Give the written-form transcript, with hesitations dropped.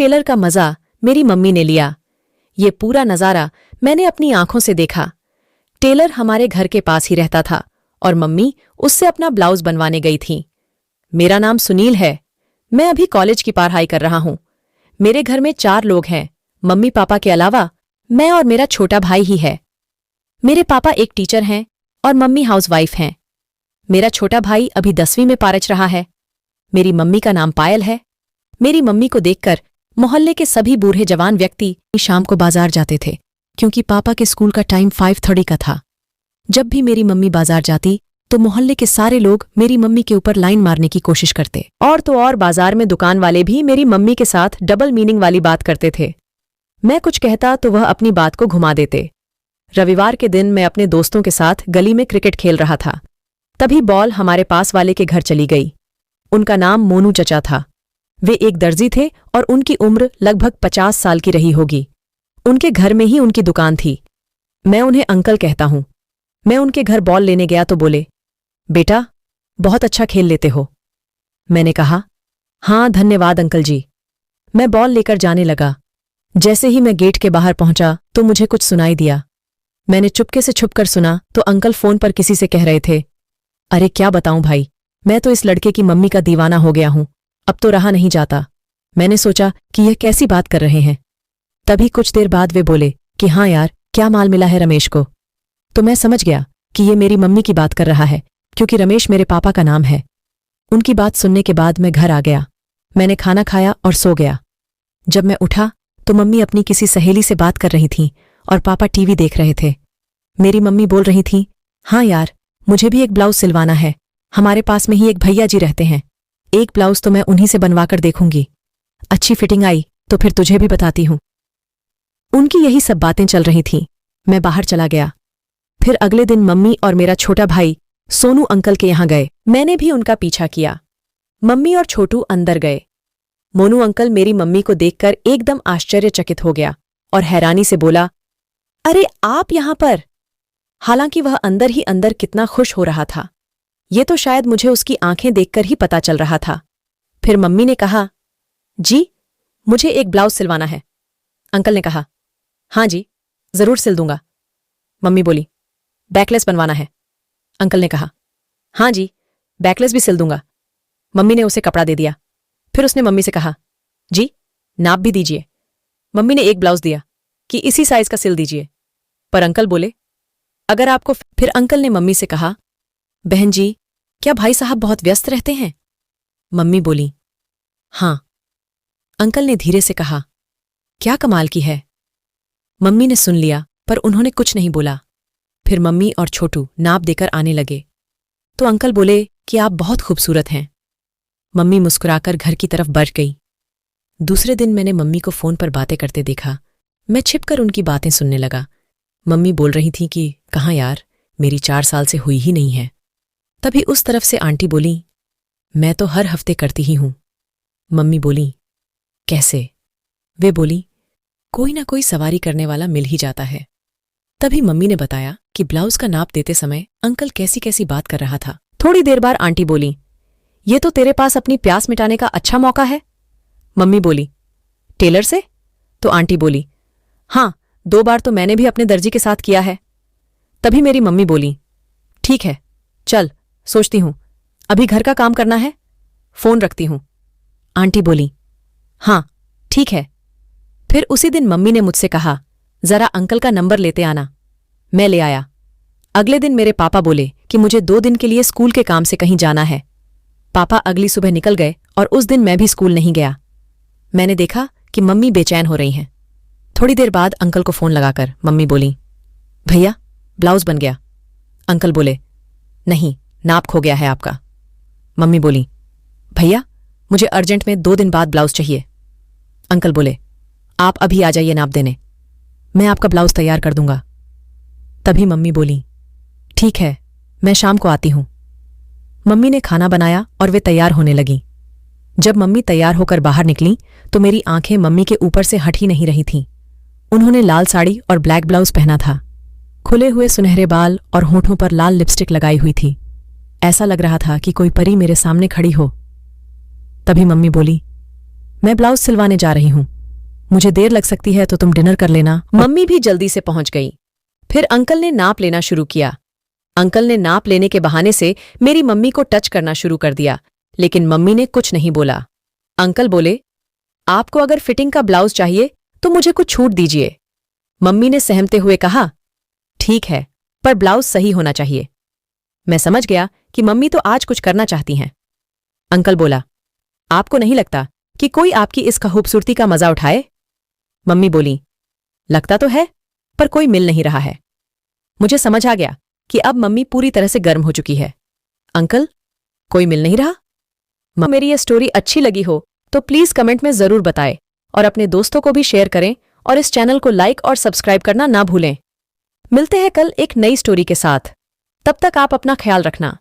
Taylor का मजा मेरी मम्मी ने लिया। ये पूरा नज़ारा मैंने अपनी आंखों से देखा। टेलर हमारे घर के पास ही रहता था और मम्मी उससे अपना ब्लाउज बनवाने गई थी। मेरा नाम सुनील है। मैं अभी कॉलेज की पढ़ाई कर रहा हूं। मेरे घर में 4 लोग हैं। मम्मी पापा के अलावा मैं और मेरा छोटा भाई ही है। मेरे पापा एक टीचर हैं और मम्मी हाउसवाइफ हैं। मेरा छोटा भाई अभी 10वीं में पारच रहा है। मेरी मम्मी का नाम पायल है। मेरी मम्मी को देखकर मोहल्ले के सभी बूढ़े जवान व्यक्ति शाम को बाजार जाते थे, क्योंकि पापा के स्कूल का टाइम 5:30 का था। जब भी मेरी मम्मी बाजार जाती तो मोहल्ले के सारे लोग मेरी मम्मी के ऊपर लाइन मारने की कोशिश करते। और तो और बाजार में दुकान वाले भी मेरी मम्मी के साथ डबल मीनिंग वाली बात करते थे। मैं कुछ कहता तो वह अपनी बात को घुमा देते। रविवार के दिन मैं अपने दोस्तों के साथ गली में क्रिकेट खेल रहा था। तभी बॉल हमारे पास वाले के घर चली गई। उनका नाम मोनू चचा था। वे एक दर्जी थे और उनकी उम्र लगभग 50 साल की रही होगी। उनके घर में ही उनकी दुकान थी। मैं उन्हें अंकल कहता हूं। मैं उनके घर बॉल लेने गया तो बोले, बेटा बहुत अच्छा खेल लेते हो। मैंने कहा, हाँ धन्यवाद अंकल जी। मैं बॉल लेकर जाने लगा। जैसे ही मैं गेट के बाहर पहुंचा तो मुझे कुछ सुनाई दिया। मैंने चुपके से छुपकर सुना तो अंकल फोन पर किसी से कह रहे थे, अरे क्या बताऊं भाई, मैं तो इस लड़के की मम्मी का दीवाना हो गया हूं। अब तो रहा नहीं जाता। मैंने सोचा कि यह कैसी बात कर रहे हैं। तभी कुछ देर बाद वे बोले कि हाँ यार, क्या माल मिला है रमेश को। तो मैं समझ गया कि ये मेरी मम्मी की बात कर रहा है, क्योंकि रमेश मेरे पापा का नाम है। उनकी बात सुनने के बाद मैं घर आ गया। मैंने खाना खाया और सो गया। जब मैं उठा तो मम्मी अपनी किसी सहेली से बात कर रही थीं और पापा टीवी देख रहे थे। मेरी मम्मी बोल रही थी, हाँ यार, मुझे भी एक ब्लाउज सिलवाना है। हमारे पास में ही एक भैया जी रहते हैं। एक ब्लाउज तो मैं उन्हीं से बनवाकर देखूंगी। अच्छी फिटिंग आई तो फिर तुझे भी बताती हूं। उनकी यही सब बातें चल रही थीं। मैं बाहर चला गया। फिर अगले दिन मम्मी और मेरा छोटा भाई सोनू अंकल के यहां गए। मैंने भी उनका पीछा किया। मम्मी और छोटू अंदर गए। मोनू अंकल मेरी मम्मी को देखकर एकदम आश्चर्यचकित हो गया और हैरानी से बोला, अरे आप यहां पर। हालांकि वह अंदर ही अंदर कितना खुश हो रहा था, ये तो शायद मुझे उसकी आंखें देखकर ही पता चल रहा था। फिर मम्मी ने कहा, जी मुझे एक ब्लाउज सिलवाना है। अंकल ने कहा, हाँ जी जरूर सिल दूंगा। मम्मी बोली, बैकलेस बनवाना है। अंकल ने कहा, हाँ जी बैकलेस भी सिल दूंगा। मम्मी ने उसे कपड़ा दे दिया। फिर उसने मम्मी से कहा, जी नाप भी दीजिए। मम्मी ने एक ब्लाउज दिया कि इसी साइज का सिल दीजिए। पर अंकल बोले, अगर आपको। फिर अंकल ने मम्मी से कहा, बहन जी क्या भाई साहब बहुत व्यस्त रहते हैं। मम्मी बोली, हाँ। अंकल ने धीरे से कहा, क्या कमाल की है। मम्मी ने सुन लिया पर उन्होंने कुछ नहीं बोला। फिर मम्मी और छोटू नाप देकर आने लगे तो अंकल बोले कि आप बहुत खूबसूरत हैं। मम्मी मुस्कुराकर घर की तरफ बढ़ गई। दूसरे दिन मैंने मम्मी को फोन पर बातें करते देखा। मैं छिपकर उनकी बातें सुनने लगा। मम्मी बोल रही थी कि कहाँ यार, मेरी 4 साल से हुई ही नहीं है। तभी उस तरफ से आंटी बोली, मैं तो हर हफ्ते करती ही हूं। मम्मी बोली, कैसे। वे बोली, कोई ना कोई सवारी करने वाला मिल ही जाता है। तभी मम्मी ने बताया कि ब्लाउज का नाप देते समय अंकल कैसी कैसी बात कर रहा था। थोड़ी देर बाद आंटी बोली, ये तो तेरे पास अपनी प्यास मिटाने का अच्छा मौका है। मम्मी बोली, टेलर से। तो आंटी बोली, हाँ 2 बार तो मैंने भी अपने दर्जी के साथ किया है। तभी मेरी मम्मी बोली, ठीक है चल सोचती हूं, अभी घर का काम करना है, फोन रखती हूं। आंटी बोली, हाँ ठीक है। फिर उसी दिन मम्मी ने मुझसे कहा, जरा अंकल का नंबर लेते आना। मैं ले आया। अगले दिन मेरे पापा बोले कि मुझे 2 दिन के लिए स्कूल के काम से कहीं जाना है। पापा अगली सुबह निकल गए और उस दिन मैं भी स्कूल नहीं गया। मैंने देखा कि मम्मी बेचैन हो रही हैं। थोड़ी देर बाद अंकल को फोन लगाकर मम्मी बोली, भैया ब्लाउज बन गया। अंकल बोले, नहीं नाप खो गया है आपका। मम्मी बोली, भैया मुझे अर्जेंट में 2 दिन बाद ब्लाउज चाहिए। अंकल बोले, आप अभी आ जाइए नाप देने, मैं आपका ब्लाउज तैयार कर दूंगा। तभी मम्मी बोली, ठीक है मैं शाम को आती हूं। मम्मी ने खाना बनाया और वे तैयार होने लगी। जब मम्मी तैयार होकर बाहर निकली तो मेरी आंखें मम्मी के ऊपर से हट ही नहीं रही थीं। उन्होंने लाल साड़ी और ब्लैक ब्लाउज पहना था। खुले हुए सुनहरे बाल और होठों पर लाल लिपस्टिक लगाई हुई थी। ऐसा लग रहा था कि कोई परी मेरे सामने खड़ी हो। तभी मम्मी बोली, मैं ब्लाउज सिलवाने जा रही हूं। मुझे देर लग सकती है तो तुम डिनर कर लेना। मम्मी भी जल्दी से पहुंच गई। फिर अंकल ने नाप लेना शुरू किया। अंकल ने नाप लेने के बहाने से मेरी मम्मी को टच करना शुरू कर दिया, लेकिन मम्मी ने कुछ नहीं बोला। अंकल बोले, आपको अगर फिटिंग का ब्लाउज चाहिए तो मुझे कुछ छूट दीजिए। मम्मी ने सहमते हुए कहा, ठीक है, पर ब्लाउज सही होना चाहिए। मैं समझ गया कि मम्मी तो आज कुछ करना चाहती हैं। अंकल बोला, आपको नहीं लगता कि कोई आपकी इस खूबसूरती का मजा उठाए? मम्मी बोली, लगता तो है, पर कोई मिल नहीं रहा है। मुझे समझ आ गया कि अब मम्मी पूरी तरह से गर्म हो चुकी है। अंकल, कोई मिल नहीं रहा? मेरी ये स्टोरी अच्छी लगी हो तो प्लीज कमेंट में जरूर बताएं और अपने दोस्तों को भी शेयर करें और इस चैनल को लाइक और सब्सक्राइब करना ना भूलें। मिलते हैं कल एक नई स्टोरी के साथ। तब तक आप अपना ख्याल रखना।